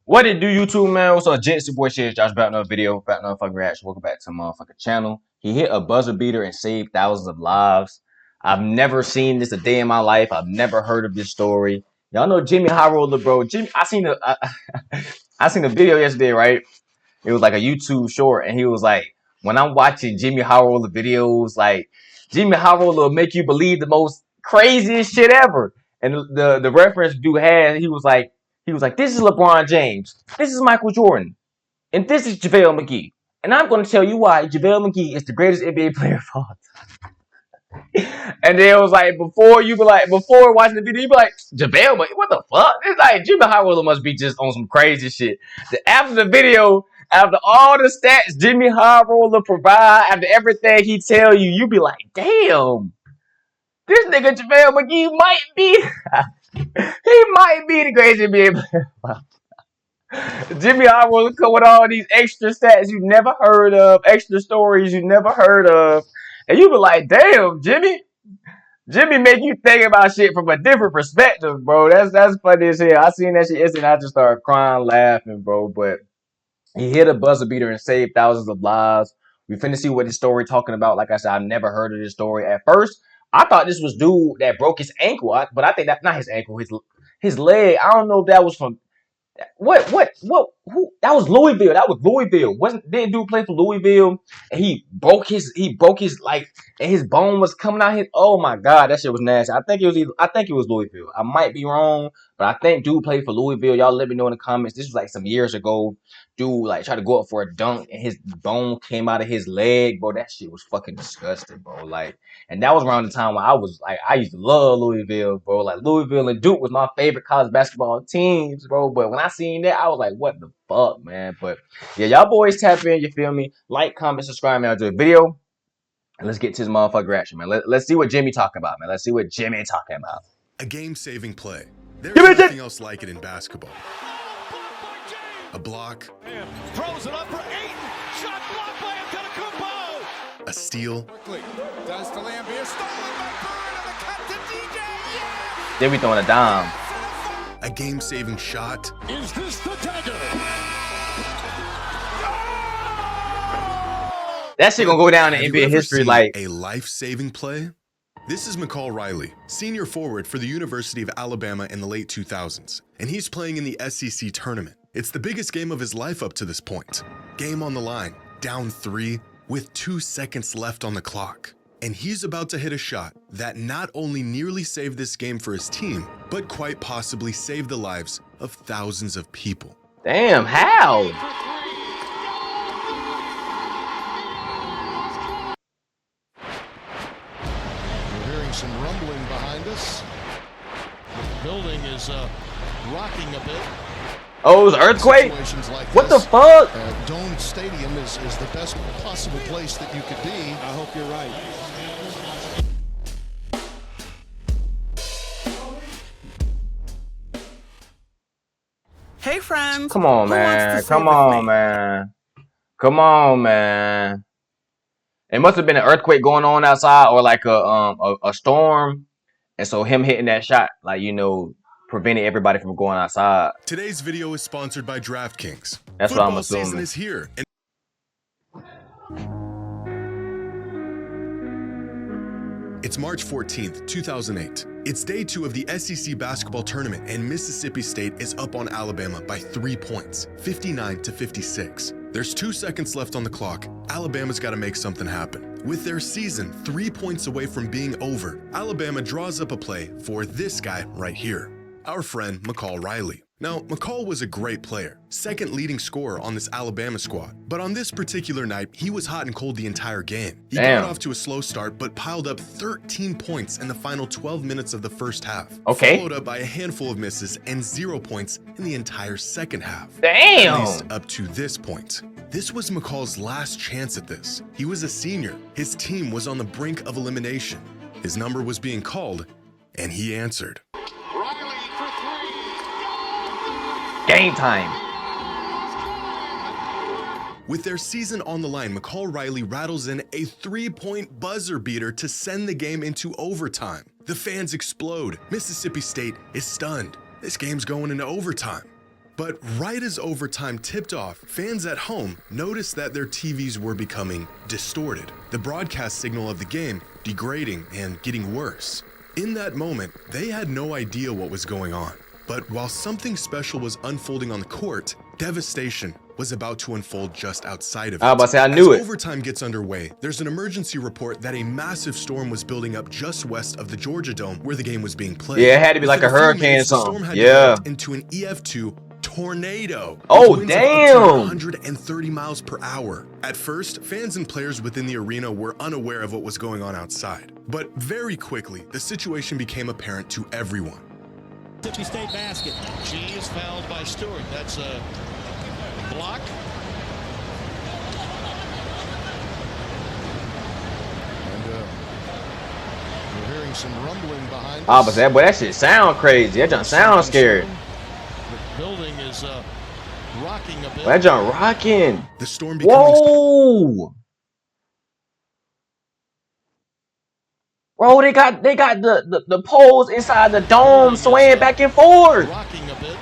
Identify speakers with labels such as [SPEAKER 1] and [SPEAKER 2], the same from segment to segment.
[SPEAKER 1] What it do, YouTube, man? What's up, gents? Your boy Shehatesjosh back another video, back another fucking reaction. Welcome back to my motherfucking channel. He hit a buzzer beater and saved thousands of lives. I've never seen this a day in my life. I've never heard of this story. Y'all know Jimmy High Roller, bro. Jimmy, I seen a video yesterday, right? It was like a YouTube short, and he was like, when I'm watching Jimmy High Roller videos, like Jimmy High Roller will make you believe the most craziest shit ever. And the reference dude had, he was like, this is LeBron James, this is Michael Jordan, and this is JaVale McGee. And I'm going to tell you why JaVale McGee is the greatest NBA player of all time. And then it was like, before watching the video, you be like, JaVale McGee, what the fuck? It's like, Jimmy High Roller must be just on some crazy shit. After the video, after all the stats Jimmy High Roller provide, after everything he tell you, you be like, damn, this nigga JaVale McGee might be, he might be the greatest NBA player. Jimmy High Roller come with all these extra stats you never heard of, extra stories you never heard of, and you be like, damn, Jimmy make you think about shit from a different perspective, bro. That's funny as hell. I seen that shit yesterday, I just started crying, laughing, bro. But he hit a buzzer beater and saved thousands of lives. We finna see what this story talking about. Like I said, I've never heard of this story. At first, I thought this was dude that broke his ankle, but I think that's not his ankle, his leg. I don't know if that was from who? That was Louisville. That was Louisville. Didn't dude play for Louisville? And he broke his like, and his bone was coming out his. Oh my god, that shit was nasty. I think it was Louisville. I might be wrong, but I think dude played for Louisville. Y'all let me know in the comments. This was like some years ago. Dude like tried to go up for a dunk and his bone came out of his leg, bro. That shit was fucking disgusting, bro. Like, and that was around the time when I used to love Louisville, bro. Like Louisville and Duke was my favorite college basketball teams, bro. But when I seen that, I was like, what the fuck, man? But yeah, y'all boys tap in, you feel me? Like, comment, subscribe, man. I'll do a video. And let's get to this motherfucker reaction, man. Let's see what Jimmy talking about, man. Let's see what Jimmy talking about.
[SPEAKER 2] A game-saving play. There's nothing else like it in basketball. A block.
[SPEAKER 3] Throws it up for Ayton. Shot blocked by Antetokounmpo.
[SPEAKER 2] A steal.
[SPEAKER 3] Quickly does to Lambier. Stolen by Bird and a cut to DJ. Yeah!
[SPEAKER 1] Then we throwing a dime.
[SPEAKER 2] A game-saving shot.
[SPEAKER 3] Is this the dagger?
[SPEAKER 1] That shit gonna go down in NBA history like
[SPEAKER 2] a life-saving play. This is McCall Riley, senior forward for the University of Alabama in the late 2000s, and he's playing in the SEC tournament. It's the biggest game of his life up to this point. Game on the line, down 3, with 2 seconds left on the clock. And he's about to hit a shot that not only nearly saved this game for his team, but quite possibly saved the lives of thousands of people.
[SPEAKER 1] damn, how?
[SPEAKER 4] We're hearing some rumbling behind us. The building is rocking a bit.
[SPEAKER 1] Oh, it was an earthquake?
[SPEAKER 4] Like
[SPEAKER 1] what
[SPEAKER 4] this,
[SPEAKER 1] the fuck?
[SPEAKER 4] Domed Stadium is the best possible place that you could be.
[SPEAKER 3] I hope you're right.
[SPEAKER 5] Hey friends.
[SPEAKER 1] Come on, man. Come on, man. Come on, man. It must have been an earthquake going on outside or like a storm. And so him hitting that shot, like, you know, prevented everybody from going outside.
[SPEAKER 2] Today's video is sponsored by DraftKings.
[SPEAKER 1] That's
[SPEAKER 2] Football
[SPEAKER 1] what I'm assuming.
[SPEAKER 2] season is here. It's March 14th, 2008. It's day 2 of the SEC basketball tournament, and Mississippi State is up on Alabama by 3 points, 59-56. There's 2 seconds left on the clock. Alabama's got to make something happen. With their season 3 points away from being over, Alabama draws up a play for this guy right here, our friend McCall Riley. Now, McCall was a great player, second leading scorer on this Alabama squad, but on this particular night, he was hot and cold the entire game. He got off to a slow start, but piled up 13 points in the final 12 minutes of the first half.
[SPEAKER 1] Okay.
[SPEAKER 2] Followed up by a handful of misses and 0 points in the entire second half.
[SPEAKER 1] Damn.
[SPEAKER 2] At least up to this point. This was McCall's last chance at this. He was a senior. His team was on the brink of elimination. His number was being called, and he answered.
[SPEAKER 1] Game time.
[SPEAKER 2] With their season on the line, McCall Riley rattles in a 3-point buzzer beater to send the game into overtime. The fans explode. Mississippi State is stunned. This game's going into overtime. But right as overtime tipped off, fans at home noticed that their TVs were becoming distorted, the broadcast signal of the game degrading and getting worse. In that moment, they had no idea what was going on. But while something special was unfolding on the court, devastation was about to unfold just outside of it.
[SPEAKER 1] I was about to say, I knew it.
[SPEAKER 2] As overtime gets underway, there's an emergency report that a massive storm was building up just west of the Georgia Dome where the game was being played.
[SPEAKER 1] Yeah, it had to be like a hurricane or
[SPEAKER 2] The storm
[SPEAKER 1] something.
[SPEAKER 2] had
[SPEAKER 1] Yeah.
[SPEAKER 2] developed into an EF2 tornado.
[SPEAKER 1] Oh,
[SPEAKER 2] with winds of up to
[SPEAKER 1] damn.
[SPEAKER 2] 130 miles per hour. At first, fans and players within the arena were unaware of what was going on outside. But very quickly, the situation became apparent to everyone.
[SPEAKER 3] Mississippi State basket.
[SPEAKER 4] G is fouled by Stewart. That's a block. And we're hearing some rumbling behind us.
[SPEAKER 1] I was about to say, boy, that shit sound crazy. That junk sound scary.
[SPEAKER 4] The building is rocking a bit.
[SPEAKER 1] That junk rocking.
[SPEAKER 2] The storm becoming
[SPEAKER 1] Whoa. Bro, they got the poles inside the dome swaying back and forth.
[SPEAKER 4] Rocking a bit.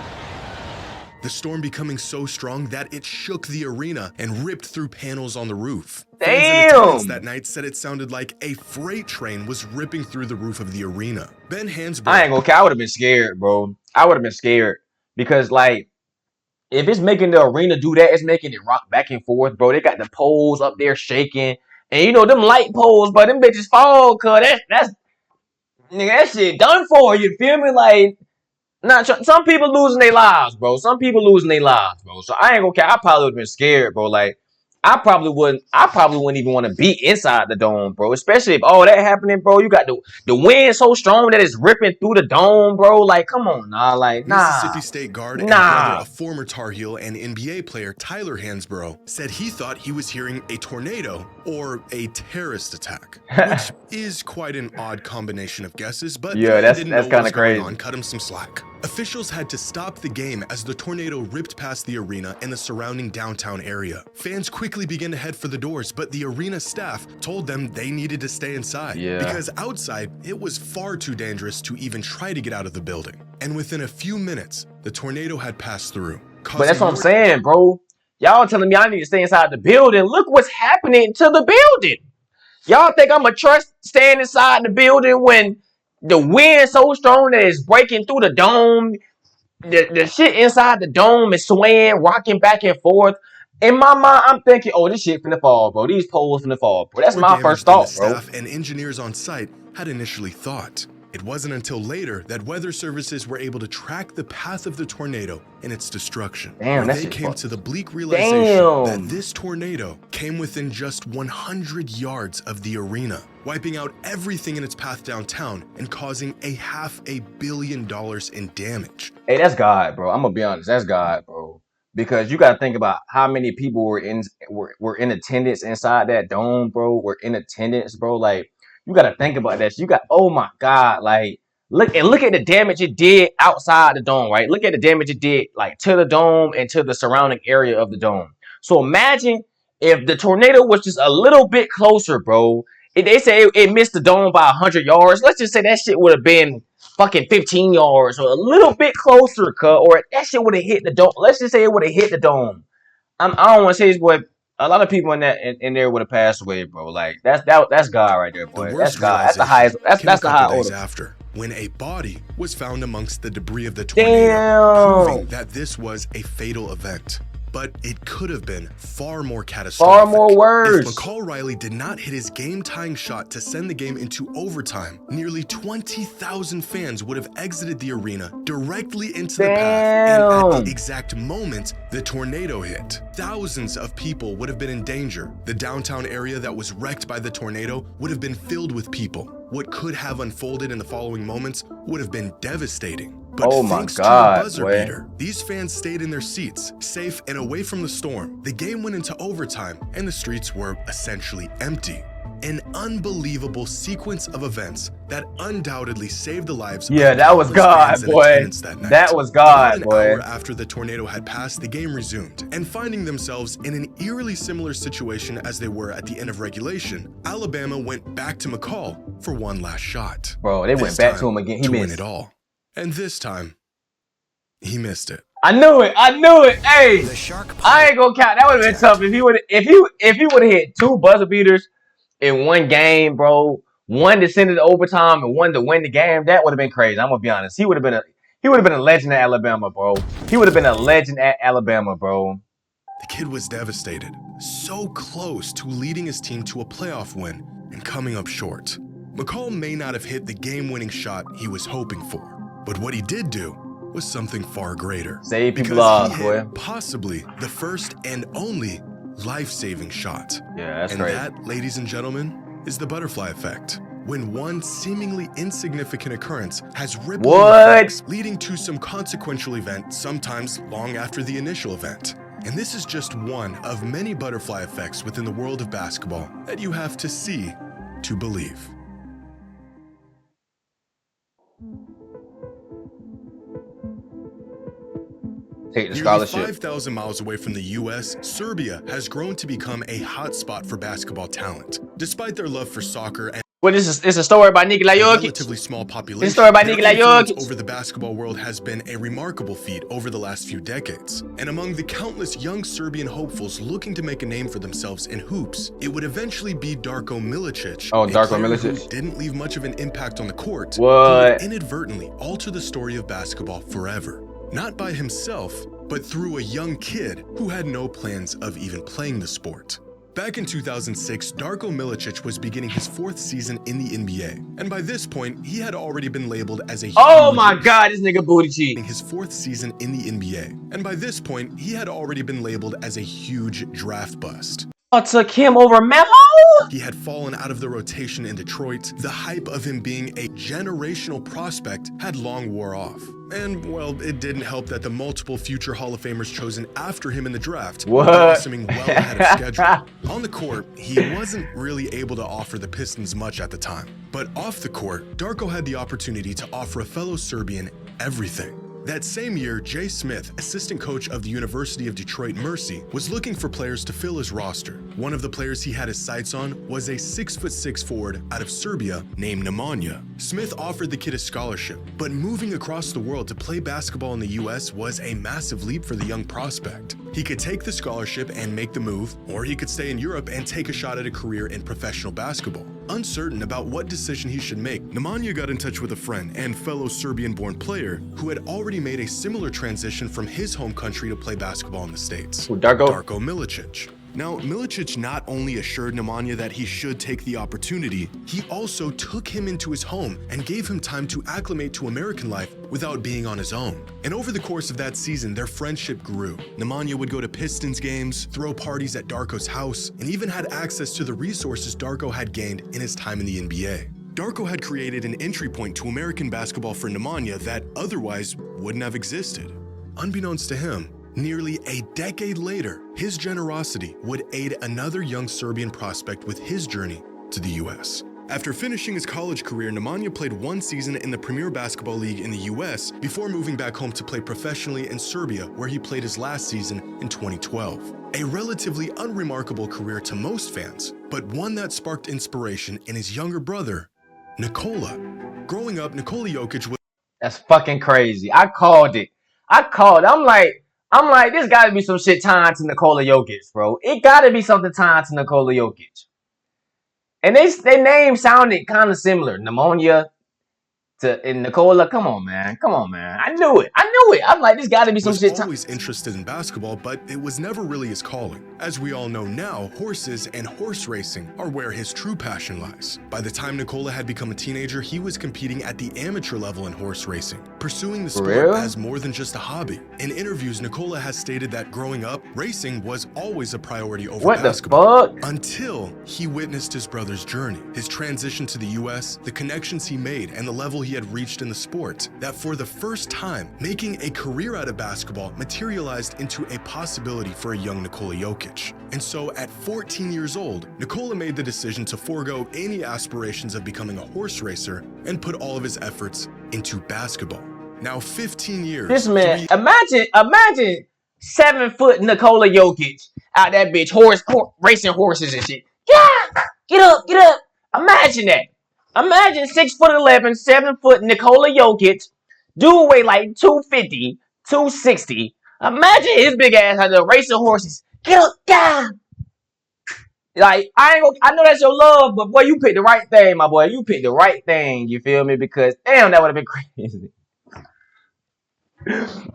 [SPEAKER 2] The storm becoming so strong that it shook the arena and ripped through panels on the roof.
[SPEAKER 1] Damn.
[SPEAKER 2] Fans in attendance that night said it sounded like a freight train was ripping through the roof of the arena. Ben Hansbrough.
[SPEAKER 1] I ain't gonna care. I would have been scared, bro. I would have been scared because, like, if it's making the arena do that, it's making it rock back and forth, bro. They got the poles up there shaking, and you know them light poles, but them bitches fall, cause that's nigga, that shit done for. You feel me? Like, some people losing their lives, bro. Some people losing their lives, bro. So I ain't gonna care. I probably would have been scared, bro. Like, I probably wouldn't even want to be inside the dome, bro. Especially if all that happening, bro. You got the wind so strong that it's ripping through the dome, bro. Like, come on, nah. Like, nah.
[SPEAKER 2] Mississippi State guard and brother of former Tar Heel and NBA player Tyler Hansbrough said he thought he was hearing a tornado or a terrorist attack, which is quite an odd combination of guesses, but
[SPEAKER 1] yeah, that's kind of crazy.
[SPEAKER 2] Cut him some slack. Officials had to stop the game as the tornado ripped past the arena and the surrounding downtown area. Fans quickly began to head for the doors, but the arena staff told them they needed to stay inside.
[SPEAKER 1] Yeah.
[SPEAKER 2] Because outside, it was far too dangerous to even try to get out of the building. And within a few minutes, the tornado had passed through.
[SPEAKER 1] But that's what I'm saying, bro. Y'all telling me I need to stay inside the building. Look what's happening to the building. Y'all think I'm gonna trust staying inside the building when the wind so strong that it's breaking through the dome? The shit inside the dome is swaying, rocking back and forth. In my mind, I'm thinking, oh, this shit finna fall, bro. These poles finna fall, bro. That's my first thought, bro.
[SPEAKER 2] Staff and engineers on site had initially thought. It wasn't until later that weather services were able to track the path of the tornado and its destruction.
[SPEAKER 1] Damn,
[SPEAKER 2] they came to the bleak realization that this tornado came within just 100 yards of the arena, wiping out everything in its path downtown and causing $500 million in damage.
[SPEAKER 1] Hey, that's God, bro. I'm gonna be honest, that's God, bro. Because you gotta think about how many people were in attendance inside that dome, bro. Were in attendance, bro. Like, you gotta think about that. You got, oh my God, like look at the damage it did outside the dome, right? Look at the damage it did like to the dome and to the surrounding area of the dome. So imagine if the tornado was just a little bit closer, bro. They say it missed the dome by 100 yards. Let's just say that shit would have been fucking 15 yards or a little bit closer, or that shit would have hit the dome. Let's just say it would have hit the dome. I don't want to say this, but a lot of people in there would have passed away, bro. Like that's God right there, boy. That's God. That's the highest. That's the high order.
[SPEAKER 2] After, when a body was found amongst the debris of the tornado, proving that this was a fatal event. But it could have been far more catastrophic.
[SPEAKER 1] Far more worse.
[SPEAKER 2] If McCall Riley did not hit his game-tying shot to send the game into overtime, nearly 20,000 fans would have exited the arena directly into the path, and at the exact moment the tornado hit, thousands of people would have been in danger. The downtown area that was wrecked by the tornado would have been filled with people. What could have unfolded in the following moments would have been devastating. But thanks to the buzzer beater, these fans stayed in their seats, safe and away from the storm. The game went into overtime, and the streets were essentially empty. An unbelievable sequence of events that undoubtedly saved the lives of
[SPEAKER 1] that was God, boy. That was God, boy.
[SPEAKER 2] An hour after the tornado had passed, the game resumed, and finding themselves in an eerily similar situation as they were at the end of regulation, Alabama went back to McCall for one last shot.
[SPEAKER 1] Bro, they went back to him again. He missed
[SPEAKER 2] it all. And this time, he missed it.
[SPEAKER 1] I knew it. I knew it. Hey,
[SPEAKER 5] The shark
[SPEAKER 1] I ain't gonna count. That would have been tough if he would have hit 2 buzzer beaters in one game, bro. One to send it to overtime and one to win the game. That would have been crazy. I'm gonna be honest. He would have been a legend at Alabama, bro. He would have been a legend at Alabama, bro.
[SPEAKER 2] The kid was devastated, so close to leading his team to a playoff win and coming up short. McCall may not have hit the game-winning shot he was hoping for, but what he did do was something far greater.
[SPEAKER 1] Save people
[SPEAKER 2] because
[SPEAKER 1] lives,
[SPEAKER 2] he
[SPEAKER 1] boy.
[SPEAKER 2] hit possibly the first and only life-saving shot.
[SPEAKER 1] Yeah, that's
[SPEAKER 2] and
[SPEAKER 1] crazy.
[SPEAKER 2] that, ladies and gentlemen, is the butterfly effect. When one seemingly insignificant occurrence has ripple effects, leading to some consequential event, sometimes long after the initial event. And this is just one of many butterfly effects within the world of basketball that you have to see to believe.
[SPEAKER 1] Take the
[SPEAKER 2] Nearly
[SPEAKER 1] scholarship.
[SPEAKER 2] 5,000 miles away from the US, Serbia has grown to become a hotspot for basketball talent. Despite their love for soccer and
[SPEAKER 1] Well, it's a story by Nikola
[SPEAKER 2] a
[SPEAKER 1] Jokic.
[SPEAKER 2] relatively small population,
[SPEAKER 1] story by
[SPEAKER 2] their
[SPEAKER 1] Nikola
[SPEAKER 2] influence
[SPEAKER 1] Jokic.
[SPEAKER 2] over the basketball world has been a remarkable feat over the last few decades. And among the countless young Serbian hopefuls looking to make a name for themselves in hoops, it would eventually be Darko Milicic,
[SPEAKER 1] Oh,
[SPEAKER 2] a
[SPEAKER 1] Darko
[SPEAKER 2] player
[SPEAKER 1] Milicic.
[SPEAKER 2] who didn't leave much of an impact on the court,
[SPEAKER 1] What?
[SPEAKER 2] who would inadvertently alter the story of basketball forever. Not by himself, but through a young kid who had no plans of even playing the sport. Back in 2006, Darko Milicic was beginning his 4th season in the NBA, and by this point, he had already been labeled as a
[SPEAKER 1] Oh my God, this nigga booty cheek.
[SPEAKER 2] his 4th season in the NBA, and by this point, he had already been labeled as a huge draft bust.
[SPEAKER 1] Oh, took him over Melo?
[SPEAKER 2] He had fallen out of the rotation in Detroit. The hype of him being a generational prospect had long wore off. And, well, it didn't help that the multiple future Hall of Famers chosen after him in the draft were blossoming well ahead of schedule. On the court, he wasn't really able to offer the Pistons much at the time. But off the court, Darko had the opportunity to offer a fellow Serbian everything. That same year, Jay Smith, assistant coach of the University of Detroit Mercy, was looking for players to fill his roster. One of the players he had his sights on was a 6'6" forward out of Serbia named Nemanja. Smith offered the kid a scholarship, but moving across the world to play basketball in the US was a massive leap for the young prospect. He could take the scholarship and make the move, or he could stay in Europe and take a shot at a career in professional basketball. Uncertain about what decision he should make, Nemanja got in touch with a friend and fellow Serbian-born player who had already made a similar transition from his home country to play basketball in the States.
[SPEAKER 1] Darko
[SPEAKER 2] Milicic. Now, Milicic not only assured Nemanja that he should take the opportunity, he also took him into his home and gave him time to acclimate to American life without being on his own. And over the course of that season, their friendship grew. Nemanja would go to Pistons games, throw parties at Darko's house, and even had access to the resources Darko had gained in his time in the NBA. Darko had created an entry point to American basketball for Nemanja that otherwise wouldn't have existed. Unbeknownst to him, nearly a decade later, his generosity would aid another young Serbian prospect with his journey to the US. After finishing his college career, Nemanja played 1 season in the Premier Basketball League in the US before moving back home to play professionally in Serbia, where he played his last season in 2012. A relatively unremarkable career to most fans, but one that sparked inspiration in his younger brother, Nikola. Growing up, Nikola Jokic was
[SPEAKER 1] That's fucking crazy. I called it. I'm like, this gotta be some shit tied to Nikola Jokic, bro. It gotta be something tied to Nikola Jokic. And they names sounded kind of similar. Pneumonia and Nikola. Come on, man. I knew it. I'm like, this gotta be some shit.
[SPEAKER 2] always interested in basketball, but it was never really his calling. As we all know now, horses and horse racing are where his true passion lies. By the time Nikola had become a teenager, he was competing at the amateur level in horse racing, pursuing the sport as more than just a hobby. In interviews, Nikola has stated that growing up, racing was always a priority over basketball.
[SPEAKER 1] What the fuck?
[SPEAKER 2] Until he witnessed his brother's journey, his transition to the US, the connections he made, and the level he had reached in the sport, that for the first time, making a career out of basketball materialized into a possibility for a young Nikola Jokic. And so at 14 years old, Nikola made the decision to forego any aspirations of becoming a horse racer and put all of his efforts into basketball. Now 15 years.
[SPEAKER 1] This man, imagine 7-foot Nikola Jokic out that bitch racing horses and shit. Yeah, get up. Imagine that. Imagine 6'11", 7-foot Nikola Jokic, dude weigh like 250, 260. Imagine his big ass had the racing horses. Get up, guy. Like, I know that's your love, but boy, you picked the right thing, my boy. You picked the right thing, you feel me? Because damn, that would have been crazy.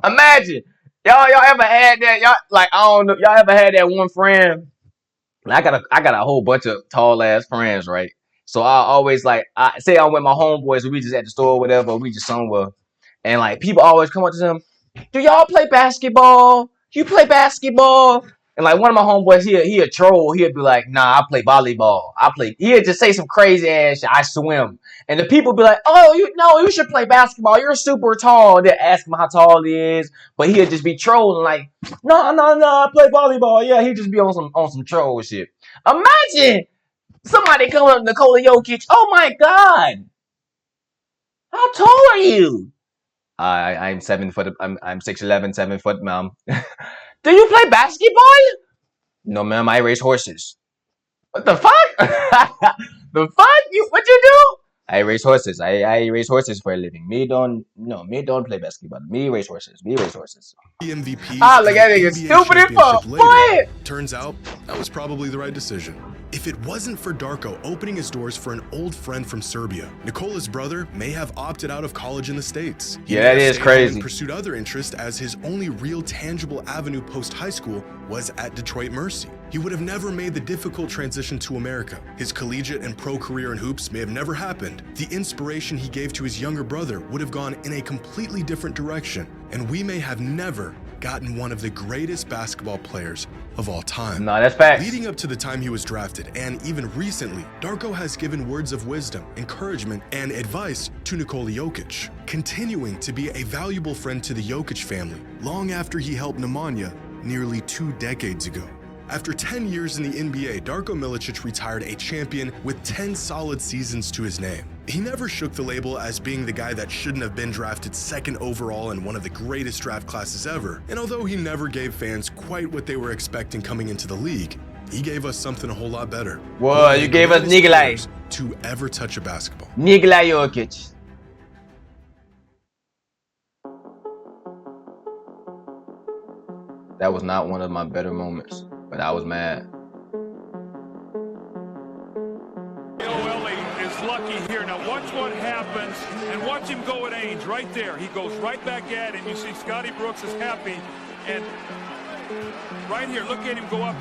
[SPEAKER 1] Imagine. Y'all ever had that? Y'all like I don't know, y'all ever had that one friend? I got a whole bunch of tall ass friends, right? So I always like I say I'm with my homeboys, we just at the store or whatever, we just somewhere. And like people always come up to them, do y'all play basketball? You play basketball? And like one of my homeboys, he a troll. He'd be like, nah, I play volleyball. He'd just say some crazy ass shit. I swim. And the people be like, oh, you should play basketball. You're super tall. They ask him how tall he is. But he'd just be trolling like, no, I play volleyball. Yeah, he'd just be on some troll shit. Imagine somebody coming up to Nikola Jokic. Oh my God. How tall are you? I'm 7 foot. I'm 6'11", 7 foot, ma'am. Do you play basketball? No, ma'am. I race horses. What the fuck? The fuck? What you do? I race horses. I race horses for a living. Me don't play basketball. Me race horses.
[SPEAKER 2] MVPs
[SPEAKER 1] Look at it. Stupid as fuck. Boy.
[SPEAKER 2] Turns out that was probably the right decision. If it wasn't for Darko opening his doors for an old friend from Serbia, Nikola's brother may have opted out of college in the States.
[SPEAKER 1] Yeah, that is crazy.
[SPEAKER 2] He pursued other interests as his only real tangible avenue post-high school was at Detroit Mercy. He would have never made the difficult transition to America. His collegiate and pro career in hoops may have never happened. The inspiration he gave to his younger brother would have gone in a completely different direction, and we may have never gotten one of the greatest basketball players of all time.
[SPEAKER 1] No, that's facts.
[SPEAKER 2] Leading up to the time he was drafted, and even recently, Darko has given words of wisdom, encouragement, and advice to Nikola Jokic, continuing to be a valuable friend to the Jokic family long after he helped Nemanja nearly 2 decades ago. After 10 years in the NBA, Darko Milicic retired a champion with 10 solid seasons to his name. He never shook the label as being the guy that shouldn't have been drafted 2nd overall in one of the greatest draft classes ever. And although he never gave fans quite what they were expecting coming into the league, he gave us something a whole lot better.
[SPEAKER 1] Whoa, you gave us Nikola
[SPEAKER 2] to ever touch a basketball.
[SPEAKER 1] Nikola Jokic. That was not one of my better moments, but I was mad.
[SPEAKER 3] Is lucky here. Now watch what happens, and watch him go at Ainge right there. He goes right back at him. You see Scotty Brooks is happy, and right here, look at him go up.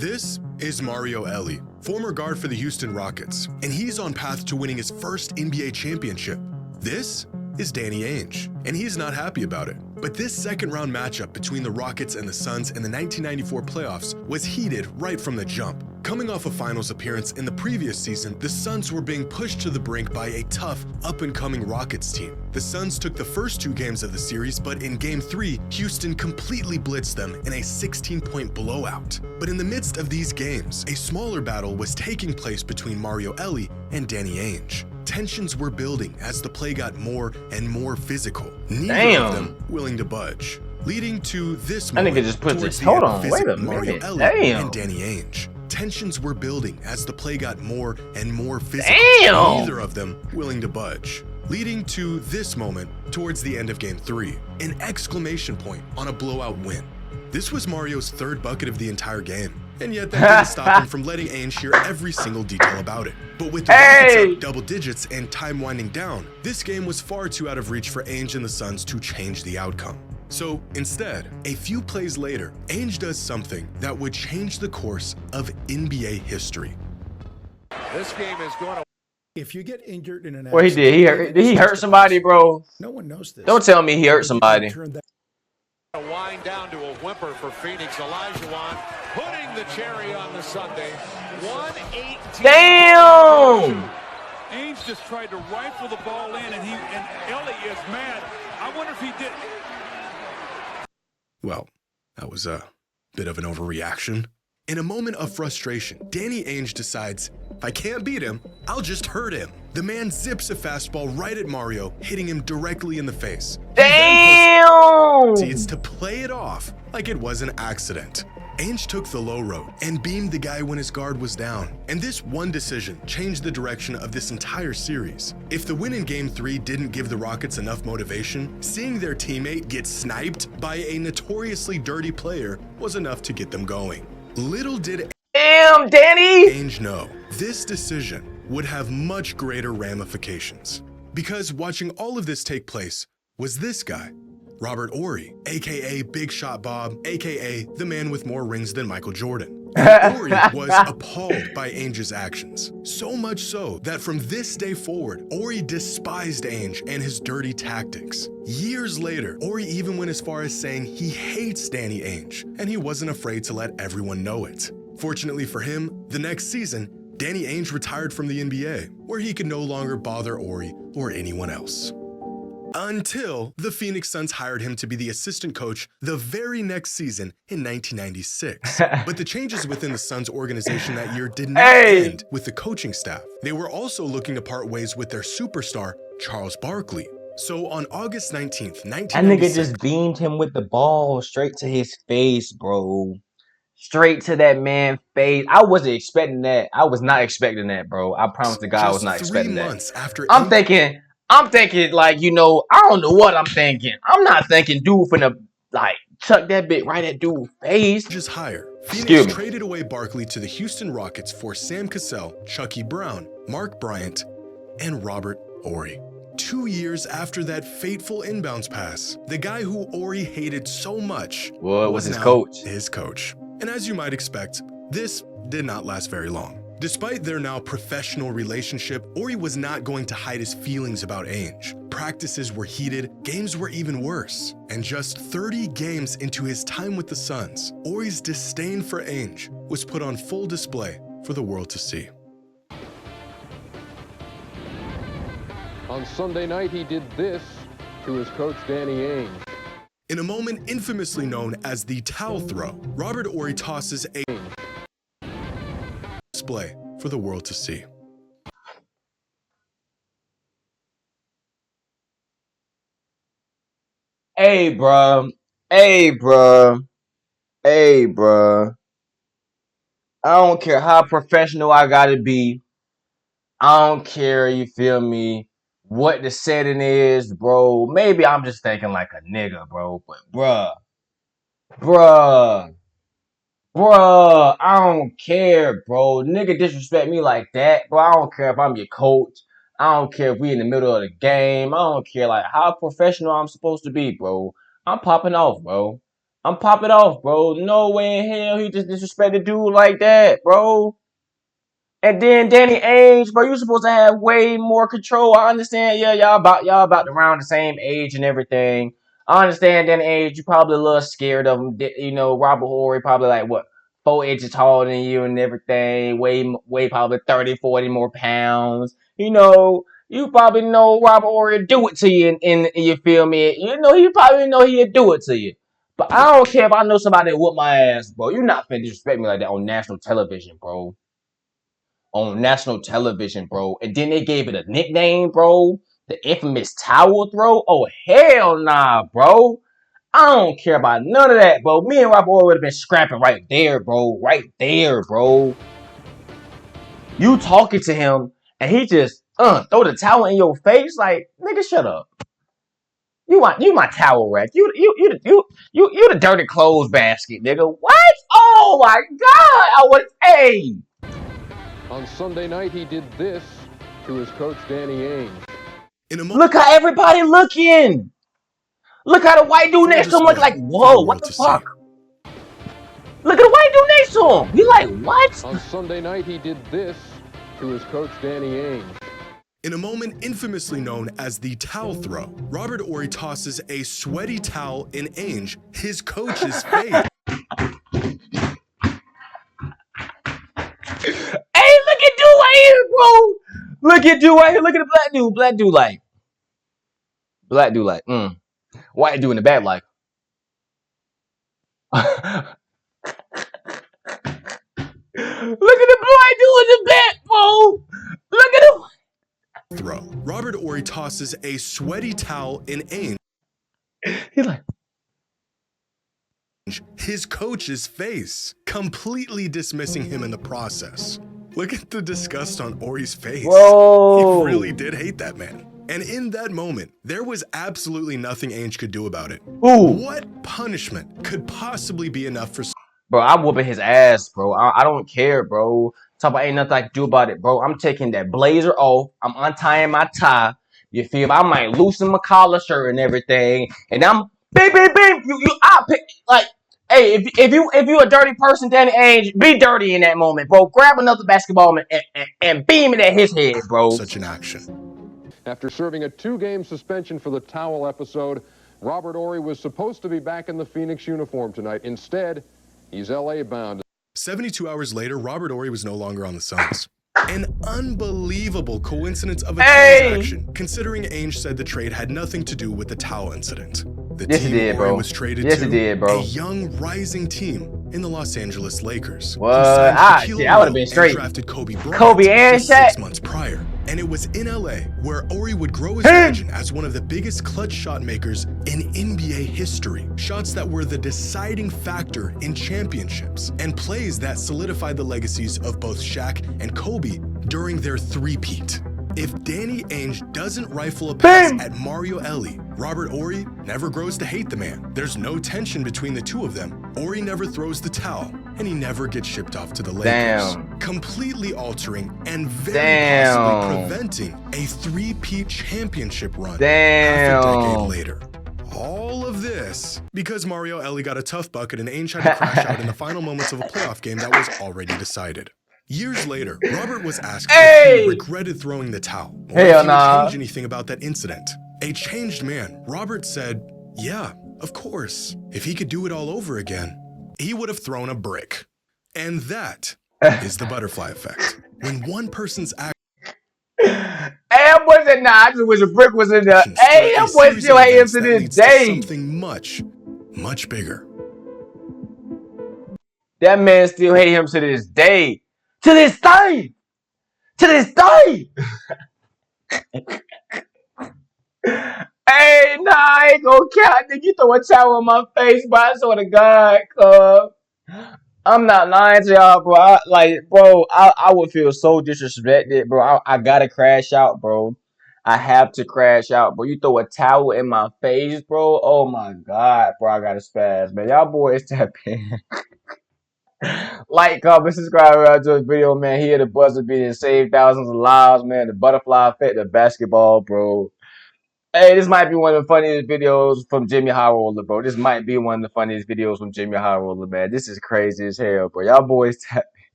[SPEAKER 2] This is Mario Elie, former guard for the Houston Rockets, and he's on path to winning his first NBA championship. This is Danny Ainge, and he's not happy about it. But this second-round matchup between the Rockets and the Suns in the 1994 playoffs was heated right from the jump. Coming off a finals appearance in the previous season, the Suns were being pushed to the brink by a tough, up-and-coming Rockets team. The Suns took the first 2 games of the series, but in Game 3, Houston completely blitzed them in a 16-point blowout. But in the midst of these games, a smaller battle was taking place between Mario Elie and Danny Ainge. Tensions were building as the play got more and more physical. Neither of them willing to budge, leading to this moment.
[SPEAKER 1] I think it just puts this. Hold on, wait a
[SPEAKER 2] Mario
[SPEAKER 1] minute.
[SPEAKER 2] Elie and Danny Ainge. Tensions were building as the play got more and more physical. Neither of them willing to budge, leading to this moment towards the end of Game 3, an exclamation point on a blowout win. This was Mario's 3rd bucket of the entire game, and yet that didn't stop him from letting Ainge hear every single detail about it. But with the Rockets up double digits and time winding down, this game was far too out of reach for Ainge and the Suns to change the outcome. So instead, a few plays later, Ainge does something that would change the course of NBA history.
[SPEAKER 3] This game is going to.
[SPEAKER 5] If you get injured in an
[SPEAKER 1] What he did? Did he hurt somebody, bro?
[SPEAKER 5] No one knows this.
[SPEAKER 1] Don't tell me he hurt somebody.
[SPEAKER 3] A wind down to a whimper for Phoenix. Olajuwon putting the cherry on the Sunday. 118.
[SPEAKER 1] Damn!
[SPEAKER 3] Ainge just tried to rifle the ball in, and Elie is mad. I wonder if he did.
[SPEAKER 2] Well, that was a bit of an overreaction. In a moment of frustration, Danny Ainge decides, if I can't beat him, I'll just hurt him. The man zips a fastball right at Mario, hitting him directly in the face.
[SPEAKER 1] Damn!
[SPEAKER 2] He proceeds to play it off like it was an accident. Ainge took the low road and beamed the guy when his guard was down. And this one decision changed the direction of this entire series. If the win in Game 3 didn't give the Rockets enough motivation, seeing their teammate get sniped by a notoriously dirty player was enough to get them going. Little did
[SPEAKER 1] Damn, Danny!
[SPEAKER 2] Ainge know this decision would have much greater ramifications. Because watching all of this take place was this guy, Robert Horry, aka Big Shot Bob, aka the man with more rings than Michael Jordan. And Horry was appalled by Ainge's actions. So much so that from this day forward, Horry despised Ainge and his dirty tactics. Years later, Horry even went as far as saying he hates Danny Ainge, and he wasn't afraid to let everyone know it. Fortunately for him, the next season, Danny Ainge retired from the NBA, where he could no longer bother Horry or anyone else. Until the Phoenix Suns hired him to be the assistant coach the very next season in 1996. But the changes within the Suns organization that year did not end with the coaching staff. They were also looking to part ways with their superstar, Charles Barkley. So on August 19th, 1996...
[SPEAKER 1] That nigga just beamed him with the ball straight to his face, bro. Straight to that man's face. I wasn't expecting that. I was not expecting that, bro. I promise to God I was not expecting that.
[SPEAKER 2] 3 months after
[SPEAKER 1] I'm thinking like, you know, I don't know what I'm thinking. I'm not thinking dude finna like chuck that bit right at dude's face.
[SPEAKER 2] Just hire. Phoenix traded away Barkley to the Houston Rockets for Sam Cassell, Chucky Brown, Mark Bryant, and Robert Horry. 2 years after that fateful inbounds pass, the guy who Horry hated so much
[SPEAKER 1] was his coach.
[SPEAKER 2] His coach. And as you might expect, this did not last very long. Despite their now professional relationship, Horry was not going to hide his feelings about Ainge. Practices were heated, games were even worse. And just 30 games into his time with the Suns, Horry's disdain for Ainge was put on full display for the world to see.
[SPEAKER 6] On Sunday night, he did this to his coach, Danny Ainge.
[SPEAKER 2] In a moment infamously known as the towel throw, Robert Horry tosses a display for the world to see.
[SPEAKER 1] Hey, bruh. Hey, bruh. Hey, bruh. I don't care how professional I gotta be. I don't care, you feel me, what the setting is, bro. Maybe I'm just thinking like a nigga, bro. But bruh, I don't care, bro. Nigga disrespect me like that, bro. I don't care if I'm your coach. I don't care if we in the middle of the game. I don't care like how professional I'm supposed to be, bro. I'm popping off, bro. I'm popping off, bro. No way in hell he just disrespected dude like that, bro. And then Danny Ainge, bro, you supposed to have way more control. I understand, yeah, y'all about around the same age and everything. I understand Danny Ainge, you probably a little scared of him. You know, Robert Horry probably like what 4 inches taller than you and everything. Way probably 30, 40 more pounds. You know, you probably know Robert Horry do it to you in you feel me? You know, you probably know he'd do it to you. But I don't care if I know somebody that whoop my ass, bro. You're not finna disrespect me like that on national television, bro. On national television, bro. And then they gave it a nickname, bro. The infamous towel throw. Oh, hell nah, bro. I don't care about none of that, bro. Me and Robert Horry would have been scrapping right there, bro. Right there, bro. You talking to him, and he just throw the towel in your face, like, nigga, shut up. You my towel rack. You the dirty clothes basket, nigga. What? Oh my God! Hey.
[SPEAKER 6] On Sunday night, he did this to his coach, Danny Ainge.
[SPEAKER 1] Look how everybody looking. Look how the white dude next to him look like, whoa, what the fuck? Look at the white dude next to him. He like, what?
[SPEAKER 6] On Sunday night, he did this to his coach, Danny Ainge.
[SPEAKER 2] In a moment infamously known as the towel throw, Robert Horry tosses a sweaty towel in Ainge, his coach's face.
[SPEAKER 1] Hey, look at dude right here, bro. Look at dude right here. Look at the black dude. Black dude like. White dude in the back like. Look at the black dude in the back, bro. Look at him.
[SPEAKER 2] Throw. Robert Horry tosses a sweaty towel in Ainge.
[SPEAKER 1] He's like.
[SPEAKER 2] his coach's face, completely dismissing him in the process. Look at the disgust on Ori's face.
[SPEAKER 1] Bro.
[SPEAKER 2] He really did hate that man. And in that moment, there was absolutely nothing Ainge could do about it.
[SPEAKER 1] Ooh.
[SPEAKER 2] What punishment could possibly be enough for...
[SPEAKER 1] Bro, I'm whooping his ass, bro. I don't care, bro. Talk about ain't nothing I can do about it, bro. I'm taking that blazer off. I'm untying my tie. You feel me? I might loosen my collar shirt and everything. And I'm bing, bing, bing. I pick like, hey, if you a dirty person, Danny Ainge, be dirty in that moment, bro. Grab another basketball and beam it at his head, bro.
[SPEAKER 2] Such an action.
[SPEAKER 6] After serving a 2-game suspension for the towel episode, Robert Horry was supposed to be back in the Phoenix uniform tonight. Instead, he's LA bound.
[SPEAKER 2] 72 hours later, Robert Horry was no longer on the Suns. An unbelievable coincidence of a transaction, considering Ainge said the trade had nothing to do with the towel incident. The team Horry was traded to, a young, rising team in the Los Angeles Lakers.
[SPEAKER 1] What? I would have been straight.
[SPEAKER 2] Drafted Kobe Bryant
[SPEAKER 1] Kobe and
[SPEAKER 2] just 6 months prior. And it was in LA where Horry would grow his legend as one of the biggest clutch shot makers in NBA history. Shots that were the deciding factor in championships and plays that solidified the legacies of both Shaq and Kobe during their three-peat. If Danny Ainge doesn't rifle a pass at Mario Elie, Robert Horry never grows to hate the man. There's no tension between the two of them. Horry never throws the towel, and he never gets shipped off to the Lakers. Completely altering and very possibly preventing a three-peat championship run half a decade later. All of this because Mario Elie got a tough bucket and Ainge had to crash out in the final moments of a playoff game that was already decided. Years later, Robert was asked if he regretted throwing the towel or if he would change anything about that incident. A changed man, Robert said, yeah, of course. If he could do it all over again, he would have thrown a brick. And that is the butterfly effect. When one person's act...
[SPEAKER 1] That wasn't not. I just wish a brick was in there. Hey, that boy still hate him to this day.
[SPEAKER 2] Something much, much bigger.
[SPEAKER 1] That man still hate him to this day. To this day! To this day! Hey, nah, I ain't gonna count. Nigga, you throw a towel on my face, but I swear to God, cuz. I'm not lying to y'all, bro. I would feel so disrespected, bro. I gotta crash out, bro. I have to crash out, bro. You throw a towel in my face, bro. Oh my God, bro. I gotta spaz, man. Y'all boys tap in. Like, comment, subscribe to this video, man. He hit the buzzer beater and saved thousands of lives, man. The butterfly effect of basketball, bro. Hey, this might be one of the funniest videos from Jimmy High Roller, bro. This might be one of the funniest videos from Jimmy High Roller, man. This is crazy as hell, bro. Y'all boys tap.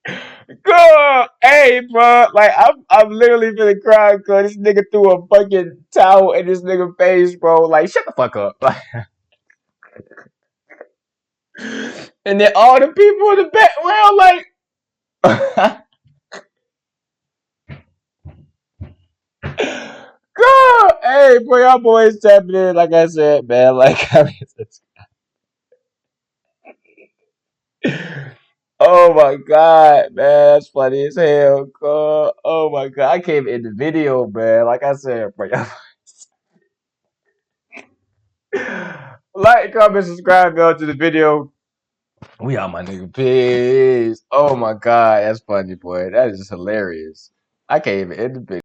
[SPEAKER 1] Girl, hey, bro. Like, I'm literally feeling crying because this nigga threw a fucking towel in this nigga face, bro. Like, shut the fuck up. And then all the people in the background, like, girl, hey, bro, y'all boys tapping in, like I said, man. Like, I mean, oh my God, man, that's funny as hell, girl. Oh my God, I came in the video, man. Like I said, bro, like, comment, subscribe, go to the video. We out, my nigga. Peace. Oh my God, that's funny, boy. That is just hilarious. I can't even end the video.